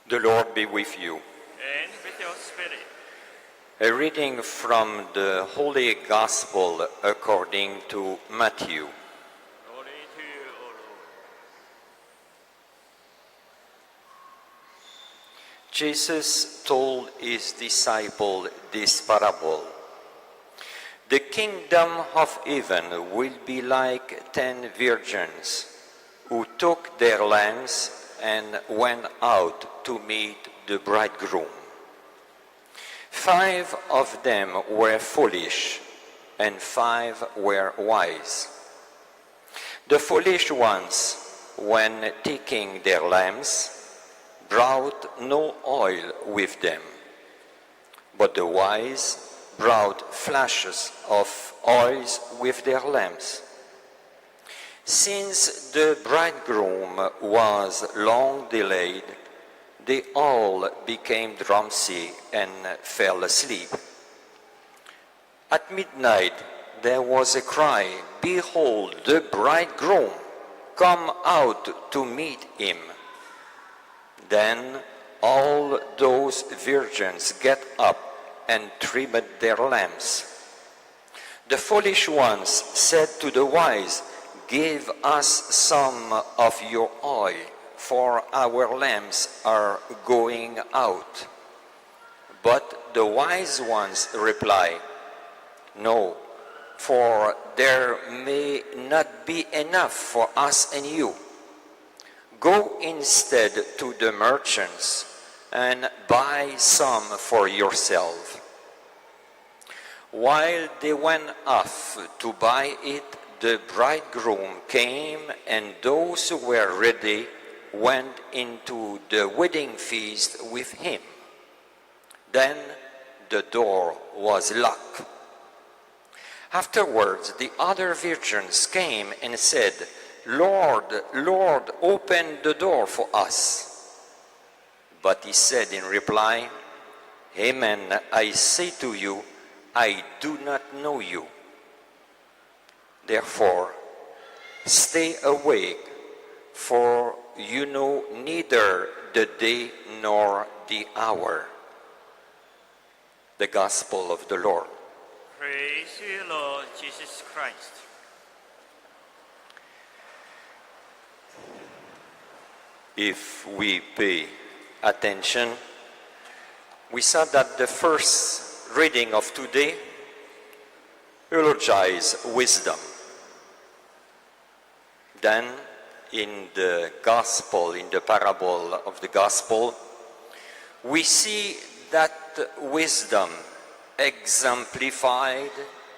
The Lord be with you. And with your spirit. A reading from the Holy Gospel according to Matthew. Glory to you, O Lord. Jesus told his disciple this parable. The kingdom of heaven will be like 10 virgins who took their lamps and went out to meet the bridegroom. 5 of them were foolish, and 5 were wise. The foolish ones, when taking their lamps, brought no oil with them, but the wise brought flashes of oils with their lamps. Since the bridegroom was long delayed, they all became drowsy and fell asleep. At midnight there was a cry, "Behold, the bridegroom! Come out to meet him." Then all those virgins get up and trimmed their lamps. The foolish ones said to the wise, "Give us some of your oil, for our lamps are going out." But the wise ones reply, "No, for there may not be enough for us and you. Go instead to the merchants and buy some for yourself." While they went off to buy it, the bridegroom came, and those who were ready went into the wedding feast with him. Then the door was locked. Afterwards, the other virgins came and said, "Lord, Lord, open the door for us." But he said in reply, "Amen, I say to you, I do not know you. Therefore, stay awake, for you know neither the day nor the hour." The Gospel of the Lord. Praise you, Lord Jesus Christ. If we pay attention, we saw that the first reading of today eulogized wisdom. Then, in the Gospel, in the parable of the Gospel, we see that wisdom exemplified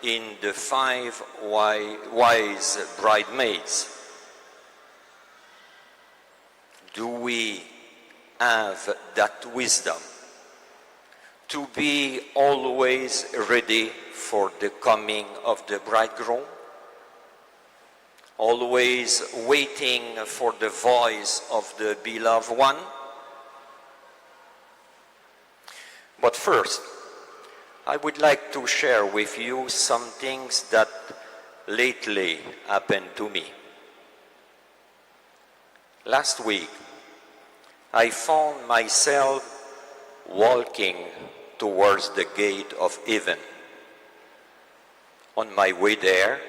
in the 5 wise bridesmaids. Do we have that wisdom to be always ready for the coming of the bridegroom? Always waiting for the voice of the beloved one? But first, I would like to share with you some things that lately happened to me. Last week, I found myself walking towards the gate of heaven. On my way there,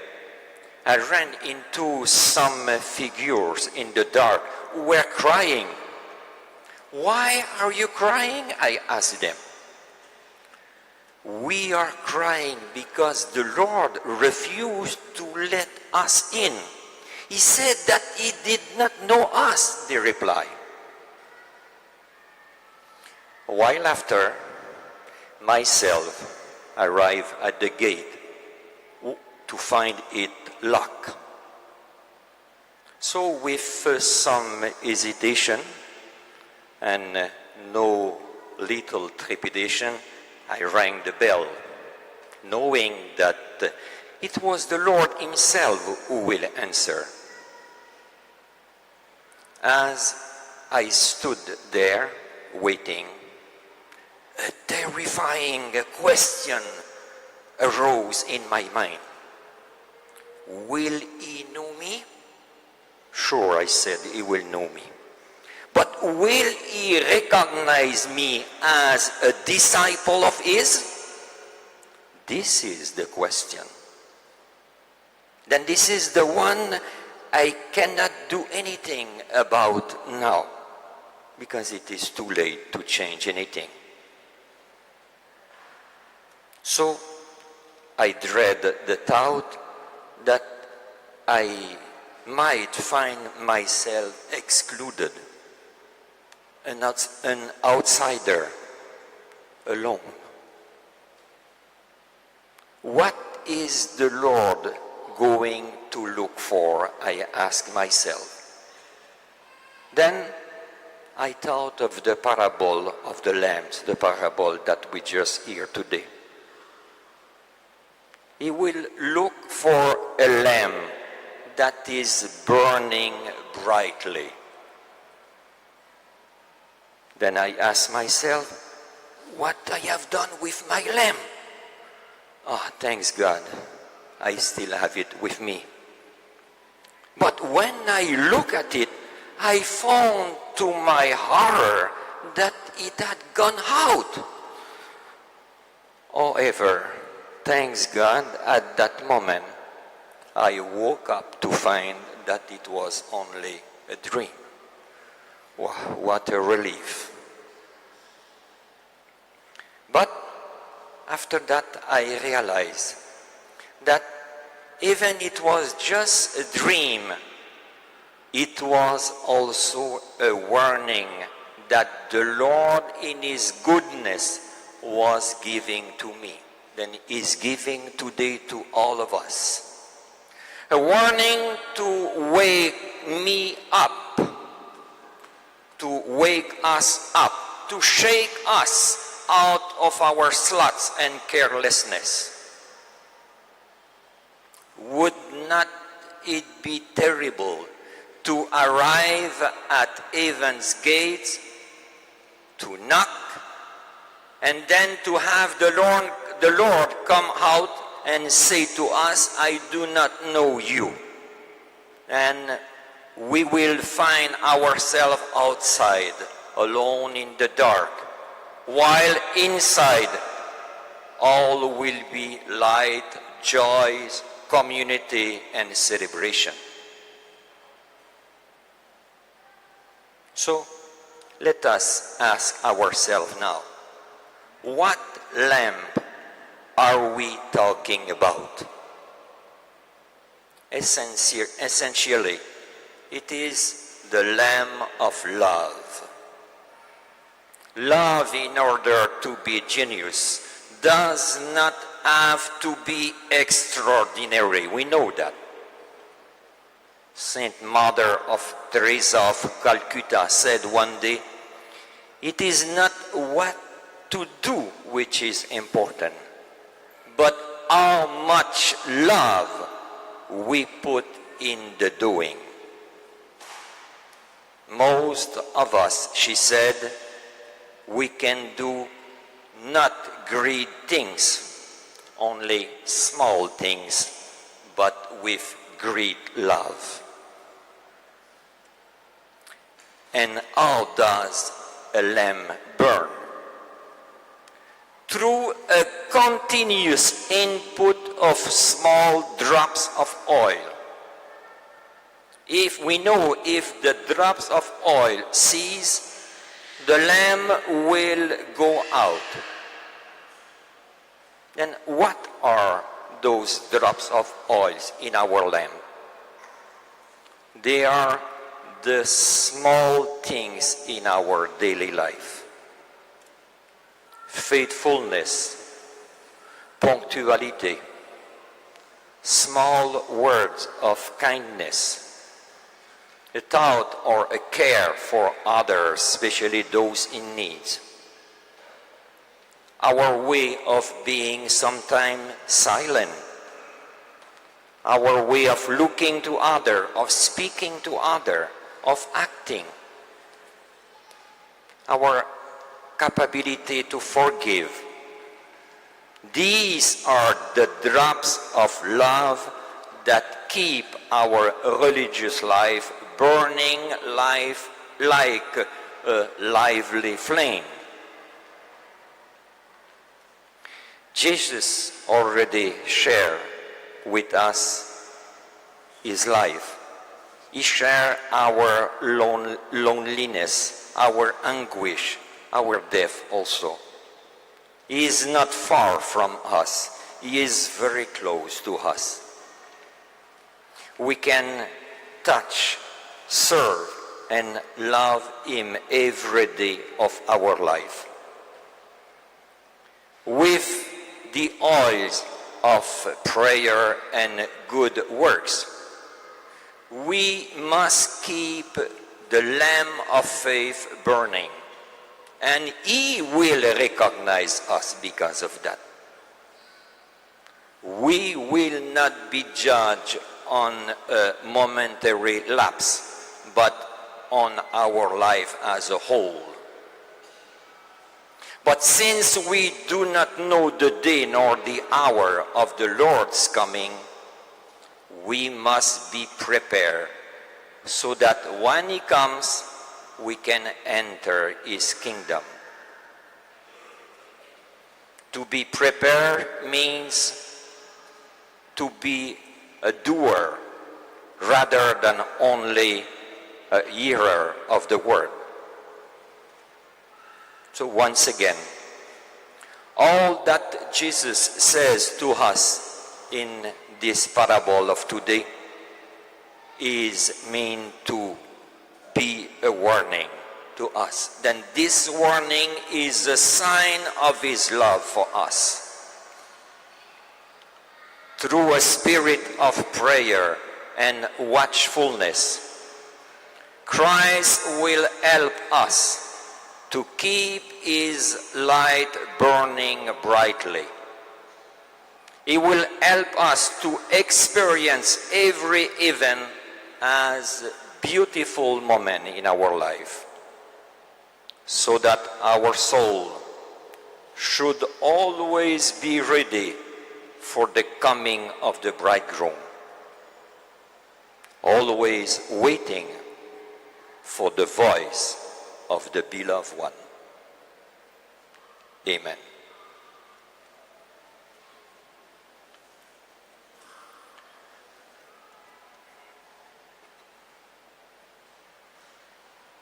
I ran into some figures in the dark who were crying. "Why are you crying?" I asked them. "We are crying because the Lord refused to let us in. He said that he did not know us," they replied. A while after, myself arrived at the gate to find it locked. So with some hesitation and no little trepidation, I rang the bell, knowing that it was the Lord himself who will answer. As I stood there waiting, a terrifying question arose in my mind. Will he know me? Sure, I said, he will know me. But will he recognize me as a disciple of his? This is the question. Then this is the one I cannot do anything about now, because it is too late to change anything. So I dread the thought that I might find myself excluded, an outsider, alone. What is the Lord going to look for? I ask myself. Then I thought of the parable of the lambs, the parable that we just hear today. He will look for a lamp that is burning brightly. Then I ask myself, what I have done with my lamp? Ah, thanks God, I still have it with me. But when I look at it, I found to my horror that it had gone out. However, thanks God, at that moment, I woke up to find that it was only a dream. Wow, what a relief. But after that, I realized that even it was just a dream, it was also a warning that the Lord in His goodness was giving to me, then is giving today to all of us. A warning to wake me up, to wake us up, to shake us out of our sloths and carelessness. Would not it be terrible to arrive at heaven's gates, to knock, and then to have the Lord come out and say to us, I do not know you. And we will find ourselves outside, alone in the dark, while inside all will be light, joys, community, and celebration. So let us ask ourselves now, what lamp are we talking about? Essentially, it is the lamp of love. Love, in order to be genuine, does not have to be extraordinary. We know that. Saint Mother of Teresa of Calcutta said one day, it is not what to do which is important, but how much love we put in the doing. Most of us, she said, we can do not great things, only small things, but with great love. And how does a lamp burn? Through a continuous input of small drops of oil. If we know if the drops of oil cease, the lamp will go out. Then what are those drops of oil in our lamp? They are the small things in our daily life. Faithfulness, punctuality, small words of kindness, a thought or a care for others, especially those in need. Our way of being sometimes silent, our way of looking to other, of speaking to other, of acting, our capability to forgive. These are the drops of love that keep our religious life burning life like a lively flame. Jesus already shared with us his life. He shared our loneliness, our anguish, our death also. He is not far from us. He is very close to us. We can touch, serve, and love him every day of our life. With the oils of prayer and good works, we must keep the lamp of faith burning, and he will recognize us because of that. We will not be judged on a momentary lapse, but on our life as a whole. But since we do not know the day nor the hour of the Lord's coming, we must be prepared so that when he comes, we can enter his kingdom. To be prepared means to be a doer rather than only a hearer of the word. So once again, all that Jesus says to us in this parable of today is meant to be a warning to us. Then this warning is a sign of his love for us. Through a spirit of prayer and watchfulness, Christ will help us to keep his light burning brightly. He will help us to experience every event as a beautiful moment in our life, so that our soul should always be ready for the coming of the bridegroom, always waiting for the voice of the beloved one. Amen.